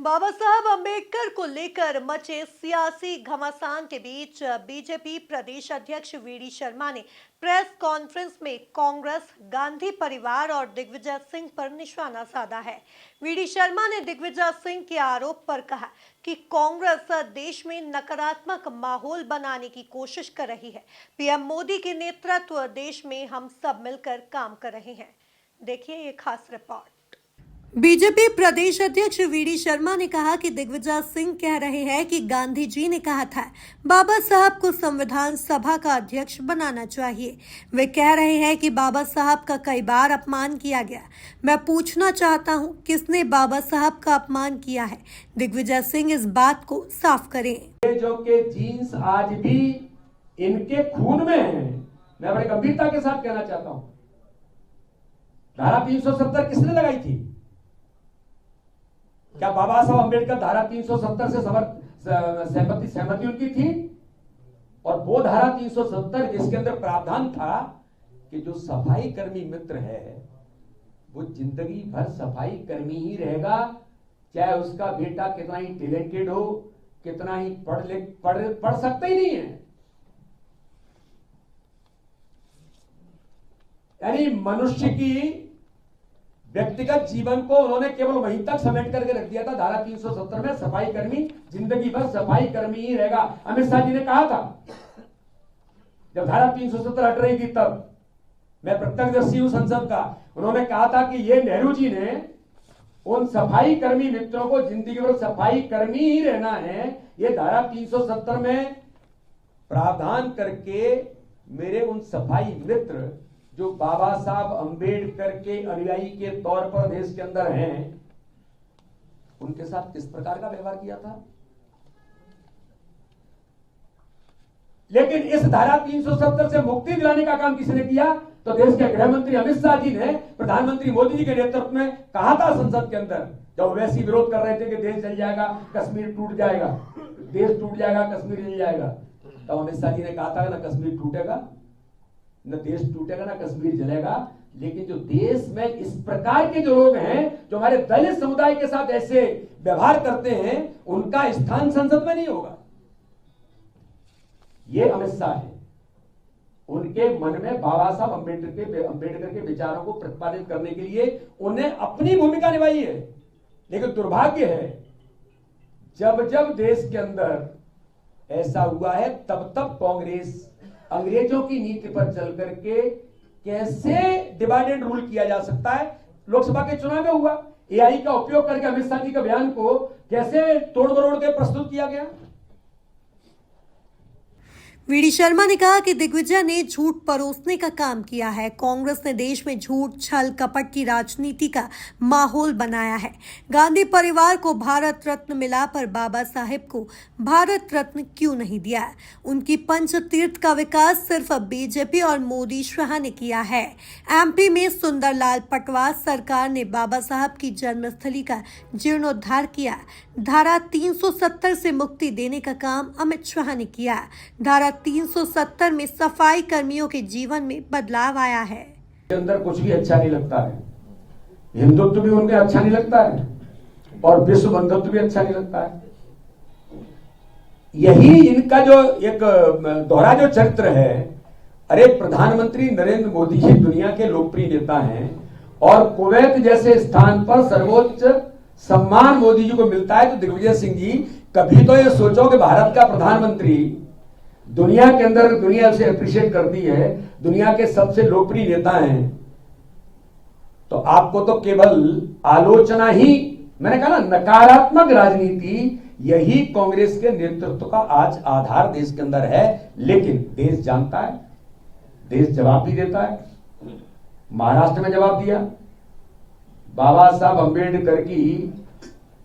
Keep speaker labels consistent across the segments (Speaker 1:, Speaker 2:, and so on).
Speaker 1: बाबा साहब अंबेडकर को लेकर मचे सियासी घमासान के बीच बीजेपी प्रदेश अध्यक्ष वीडी शर्मा ने प्रेस कॉन्फ्रेंस में कांग्रेस, गांधी परिवार और दिग्विजय सिंह पर निशाना साधा है। वीडी शर्मा ने दिग्विजय सिंह के आरोप पर कहा कि कांग्रेस देश में नकारात्मक माहौल बनाने की कोशिश कर रही है। पीएम मोदी के नेतृत्व देश में हम सब मिलकर काम कर रहे हैं। देखिए ये खास रिपोर्ट। बीजेपी प्रदेश अध्यक्ष वीडी शर्मा ने कहा कि दिग्विजय सिंह कह रहे हैं कि गांधी जी ने कहा था बाबा साहब को संविधान सभा का अध्यक्ष बनाना चाहिए। वे कह रहे हैं कि बाबा साहब का कई बार अपमान किया गया। मैं पूछना चाहता हूं, किसने बाबा साहब का अपमान किया है? दिग्विजय सिंह इस बात को साफ करें।
Speaker 2: ये जो के जीन्स आज भी इनके खून में है, मैं बड़ी गंभीरता के साथ कहना चाहता हूं। धारा 370 किसने लगाई थी? क्या बाबा साहब अंबेडकर धारा 370 से सहमति उनकी थी? और वो धारा 370 जिसके अंदर प्रावधान था कि जो सफाई कर्मी मित्र है वो जिंदगी भर सफाई कर्मी ही रहेगा, चाहे उसका बेटा कितना ही टैलेंटेड हो, कितना ही पढ़ सकता ही नहीं है। यानी मनुष्य की व्यक्तिगत जीवन को उन्होंने केवल वहीं तक समेट करके रख दिया था। धारा 370 में सफाई कर्मी जिंदगी भर सफाई कर्मी ही रहेगा। अमित शाह जी ने कहा था जब धारा 370 हट रही थी, तब मैं प्रत्यक्षदर्शी हूं संसद का, उन्होंने कहा था कि ये नेहरू जी ने उन सफाई कर्मी मित्रों को जिंदगी भर सफाई कर्मी ही रहना है। ये धारा 370 में प्रावधान करके मेरे उन सफाई मित्र जो बाबा साहब अंबेडकर के अनुयायी के तौर पर देश के अंदर हैं, उनके साथ किस प्रकार का व्यवहार किया था। लेकिन इस धारा 370 से मुक्ति दिलाने का काम किसने किया? तो देश के गृह मंत्री अमित शाह जी ने प्रधानमंत्री मोदी जी के नेतृत्व में कहा था संसद के अंदर, जब वैसी विरोध कर रहे थे कि देश जल जाएगा, कश्मीर टूट जाएगा, देश टूट जाएगा, कश्मीर जल जाएगा, तब अमित शाह जी ने कहा था ना कश्मीर टूटेगा, न देश टूटेगा, ना कश्मीर जलेगा। लेकिन जो देश में इस प्रकार के जो लोग हैं, जो हमारे दलित समुदाय के साथ ऐसे व्यवहार करते हैं, उनका स्थान संसद में नहीं होगा। ये अमित शाह है, उनके मन में बाबा साहब अंबेडकर के विचारों को प्रतिपादित करने के लिए उन्हें अपनी भूमिका निभाई है। लेकिन दुर्भाग्य है, जब जब देश के अंदर ऐसा हुआ है, तब तब कांग्रेस अंग्रेजों की नीति पर चल करके कैसे डिवाइड रूल किया जा सकता है। लोकसभा के चुनाव में हुआ, एआई का उपयोग करके अमित शाह जी के बयान को कैसे तोड़ मरोड़ के प्रस्तुत किया गया।
Speaker 1: वीडी शर्मा ने कहा कि दिग्विजय ने झूठ परोसने का काम किया है। कांग्रेस ने देश में झूठ, छल, कपट की राजनीति का माहौल बनाया है। गांधी परिवार को भारत रत्न मिला, पर बाबा साहेब को भारत रत्न क्यों नहीं दिया? उनकी पंच तीर्थ का विकास सिर्फ बीजेपी और मोदी शाह ने किया है। एमपी में सुंदरलाल पटवा सरकार ने बाबा साहब की जन्मस्थली का जीर्णोद्धार किया। धारा 370 से मुक्ति देने का काम अमित शाह ने किया। धारा 370 में सफाई कर्मियों के जीवन में बदलाव आया है।
Speaker 2: अंदर कुछ भी अच्छा नहीं लगता है, हिंदुत्व भी उनके अच्छा नहीं लगता है और विश्व बंधुत्व भी अच्छा नहीं लगता है। यही इनका जो एक दोहरा जो चरित्र है। अरे प्रधानमंत्री नरेंद्र मोदी जी दुनिया के लोकप्रिय नेता हैं और कुवैत जैसे स्थान पर सर्वोच्च सम्मान मोदी जी को मिलता है, तो दिग्विजय सिंह जी कभी तो ये सोचो कि भारत का प्रधानमंत्री दुनिया के अंदर दुनिया उसे अप्रिशिएट करती है, दुनिया के सबसे लोकप्रिय नेता हैं, तो आपको तो केवल आलोचना ही, मैंने कहा ना नकारात्मक राजनीति, यही कांग्रेस के नेतृत्व का आज आधार देश के अंदर है। लेकिन देश जानता है, देश जवाब भी देता है। महाराष्ट्र में जवाब दिया, बाबा साहब अंबेडकर की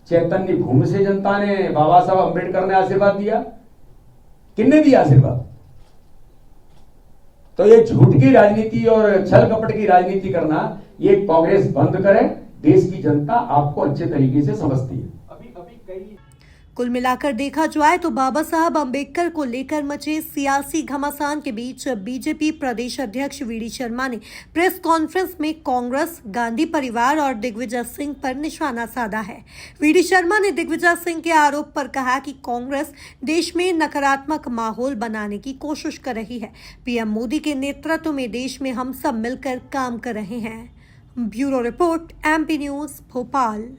Speaker 2: चैतन्य भूमि से जनता ने, बाबा साहब अंबेडकर ने आशीर्वाद दिया। किसने दिया आशीर्वाद? तो ये झूठ की राजनीति और छल कपट की राजनीति करना ये कांग्रेस बंद करे। देश की जनता आपको अच्छे तरीके से समझती है।
Speaker 1: कुल मिलाकर देखा जाए तो बाबा साहब अंबेडकर को लेकर मचे सियासी घमासान के बीच बीजेपी प्रदेश अध्यक्ष वीडी शर्मा ने प्रेस कॉन्फ्रेंस में कांग्रेस, गांधी परिवार और दिग्विजय सिंह पर निशाना साधा है। वीडी शर्मा ने दिग्विजय सिंह के आरोप पर कहा कि कांग्रेस देश में नकारात्मक माहौल बनाने की कोशिश कर रही है। पीएम मोदी के नेतृत्व में देश में हम सब मिलकर काम कर रहे हैं। Bureau report, MP news, Bhopal.